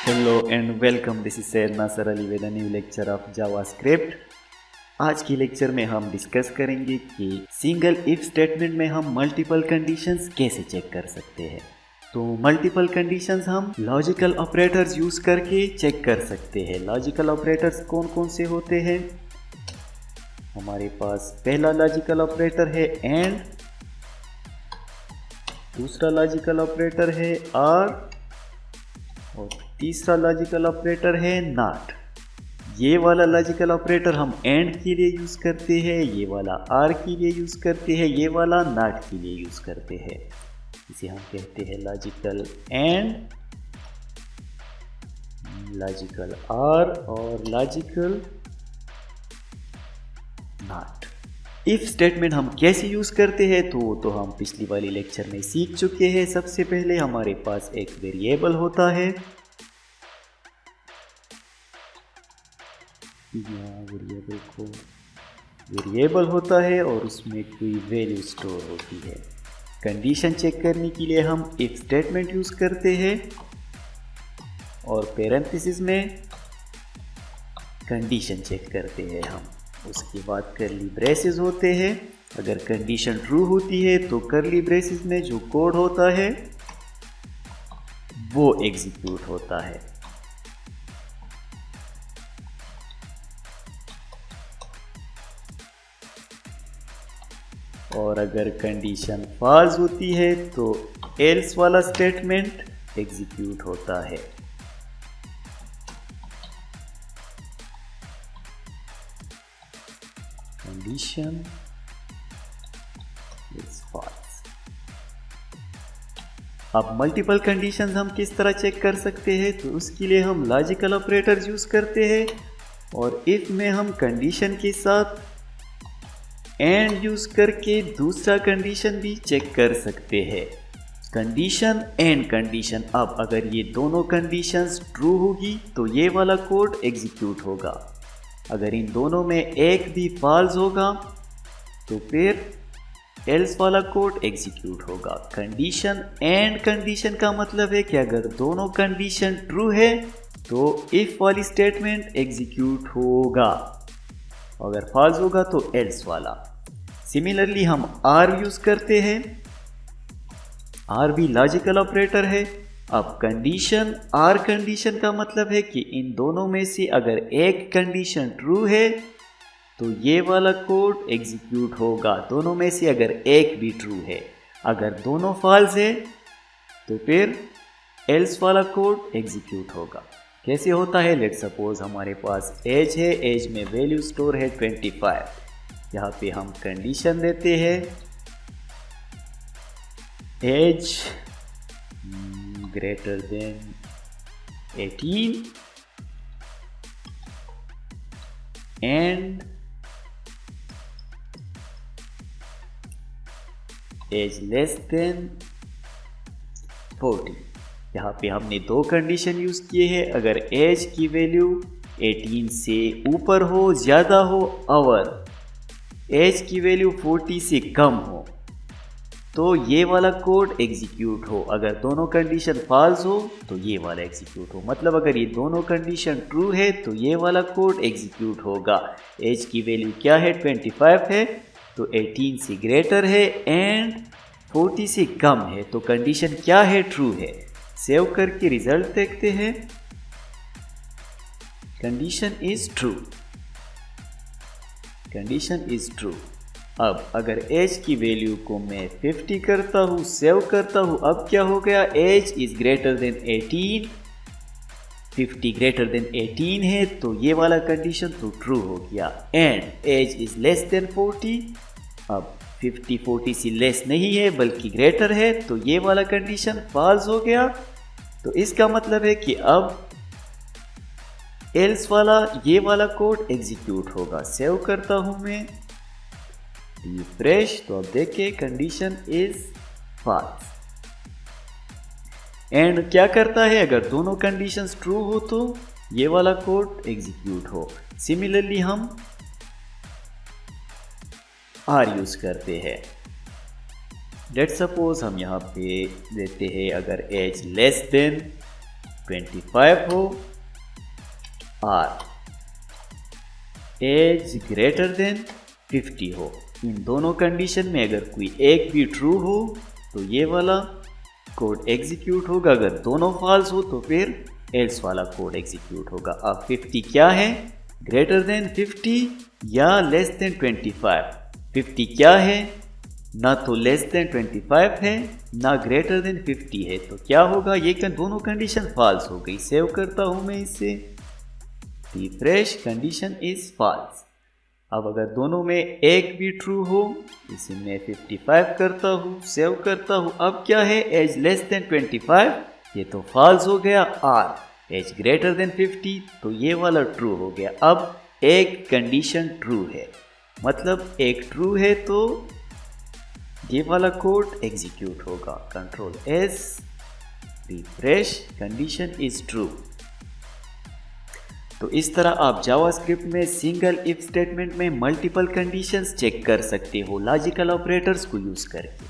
Hello and welcome, this is Syed Nasar Ali with a new lecture of JavaScript. आज की lecture में हम डिस्कस करेंगे कि सिंगल इफ स्टेटमेंट में हम मल्टीपल कंडीशंस कैसे चेक कर सकते हैं। तो मल्टीपल कंडीशंस हम लॉजिकल ऑपरेटर्स यूज करके चेक कर सकते हैं। लॉजिकल ऑपरेटर्स कौन कौन से होते हैं? हमारे पास पहला लॉजिकल ऑपरेटर है एंड, दूसरा लॉजिकल ऑपरेटर है आर और तीसरा लॉजिकल ऑपरेटर है नॉट। ये वाला लॉजिकल ऑपरेटर हम एंड के लिए यूज करते हैं, ये वाला आर के लिए यूज करते हैं, ये वाला नॉट के लिए यूज करते हैं। इसे हम कहते हैं लॉजिकल एंड, लॉजिकल आर और लॉजिकल नॉट। इफ स्टेटमेंट हम कैसे यूज करते हैं तो हम पिछली वाली लेक्चर में सीख चुके हैं। सबसे पहले हमारे पास एक वेरिएबल होता है, वेरिएबल होता है और उसमें कोई वैल्यू स्टोर होती है। कंडीशन चेक करने के लिए हम इफ स्टेटमेंट यूज करते हैं और पैरेंथेसिस में कंडीशन चेक करते हैं हम। उसके बाद करली ब्रेसेस होते हैं। अगर कंडीशन ट्रू होती है तो करली ब्रेसेस में जो कोड होता है वो एग्जीक्यूट होता है। और अगर कंडीशन फॉल्स होती है तो एल्स वाला स्टेटमेंट एग्जीक्यूट होता है। Condition is false. अब मल्टीपल कंडीशंस हम किस तरह चेक कर सकते हैं? तो उसके लिए हम लॉजिकल ऑपरेटर्स यूज करते हैं और इफ में हम कंडीशन के साथ एंड यूज करके दूसरा कंडीशन भी चेक कर सकते हैं। कंडीशन एंड कंडीशन, अब अगर ये दोनों कंडीशंस ट्रू होगी तो ये वाला कोड एग्जीक्यूट होगा। अगर इन दोनों में एक भी फॉल्स होगा तो फिर एल्स वाला कोड एग्जीक्यूट होगा। कंडीशन एंड कंडीशन का मतलब है कि अगर दोनों कंडीशन ट्रू है तो इफ वाली स्टेटमेंट एग्जीक्यूट होगा, अगर फॉल्स होगा तो एल्स वाला। सिमिलरली हम आर यूज करते हैं, आर भी लॉजिकल ऑपरेटर है। अब कंडीशन आर कंडीशन का मतलब है कि इन दोनों में से अगर एक कंडीशन ट्रू है तो ये वाला कोड एग्जीक्यूट होगा। दोनों में से अगर एक भी ट्रू है, अगर दोनों फॉल्स है तो फिर एल्स वाला कोड एग्जीक्यूट होगा। कैसे होता है? लेट्स सपोज हमारे पास एज है, एज में वैल्यू स्टोर है 25। यहाँ पे हम कंडीशन देते हैं age greater than 18 and age less than 40। यहाँ पे हमने दो कंडीशन यूज किए हैं। अगर एज की वैल्यू 18 से ऊपर हो, ज़्यादा हो, और एज की वैल्यू 40 से कम हो तो ये वाला कोड एग्जीक्यूट हो। अगर दोनों कंडीशन फॉल्स हो तो ये वाला एग्जीक्यूट हो। मतलब अगर ये दोनों कंडीशन ट्रू है तो ये वाला कोड एग्जीक्यूट होगा। एज की वैल्यू क्या है? 25 है, तो 18 से ग्रेटर है एंड 40 से कम है, तो कंडीशन क्या है? ट्रू है। सेव करके रिजल्ट देखते हैं। Condition is true, condition is true. अब अगर एज की वैल्यू को मैं 50 करता हूँ, सेव करता हूँ, अब क्या हो गया? Age is greater than 18, 50 greater than 18 है तो ये वाला कंडीशन तो ट्रू हो गया। And age is less than 40, अब 50 40 से लेस नहीं है बल्कि ग्रेटर है तो ये वाला कंडीशन फॉल्स हो गया। तो इसका मतलब है कि अब एल्स वाला ये वाला कोड एग्जीक्यूट होगा। सेव करता हूं मैं, रिफ्रेश, तो अब देखिए कंडीशन इज फॉल्स। एंड क्या करता है? अगर दोनों कंडीशंस ट्रू हो तो ये वाला कोड एग्जीक्यूट हो। सिमिलरली हम आर यूज करते हैं। लेट्स सपोज हम यहाँ पे देते हैं अगर एज लेस देन 25 हो और एज ग्रेटर देन 50 हो। इन दोनों कंडीशन में अगर कोई एक भी ट्रू हो तो ये वाला कोड एग्जीक्यूट होगा, अगर दोनों फॉल्स हो तो फिर एल्स वाला कोड एग्जीक्यूट होगा। अब 50 क्या है, ग्रेटर देन 50 या लेस देन 25। 50 क्या है, ना तो लेस देन 25 है ना ग्रेटर देन 50 है, तो क्या होगा, ये दोनों कंडीशन फॉल्स हो गई। सेव करता हूं मैं इसे, रिफ्रेश, कंडीशन इज फॉल्स। अब अगर दोनों में एक भी ट्रू हो, इसे मैं 55 करता हूँ, सेव करता हूँ। अब क्या है, एज लेस देन 25, ये तो फॉल्स हो गया, और एज ग्रेटर देन 50 तो ये वाला ट्रू हो गया। अब एक कंडीशन ट्रू है, मतलब एक ट्रू है तो ये वाला कोड एग्जीक्यूट होगा। Control S, refresh, condition is true. तो इस तरह आप जावास्क्रिप्ट में सिंगल इफ स्टेटमेंट में मल्टीपल कंडीशंस चेक कर सकते हो लॉजिकल ऑपरेटर्स को यूज करके।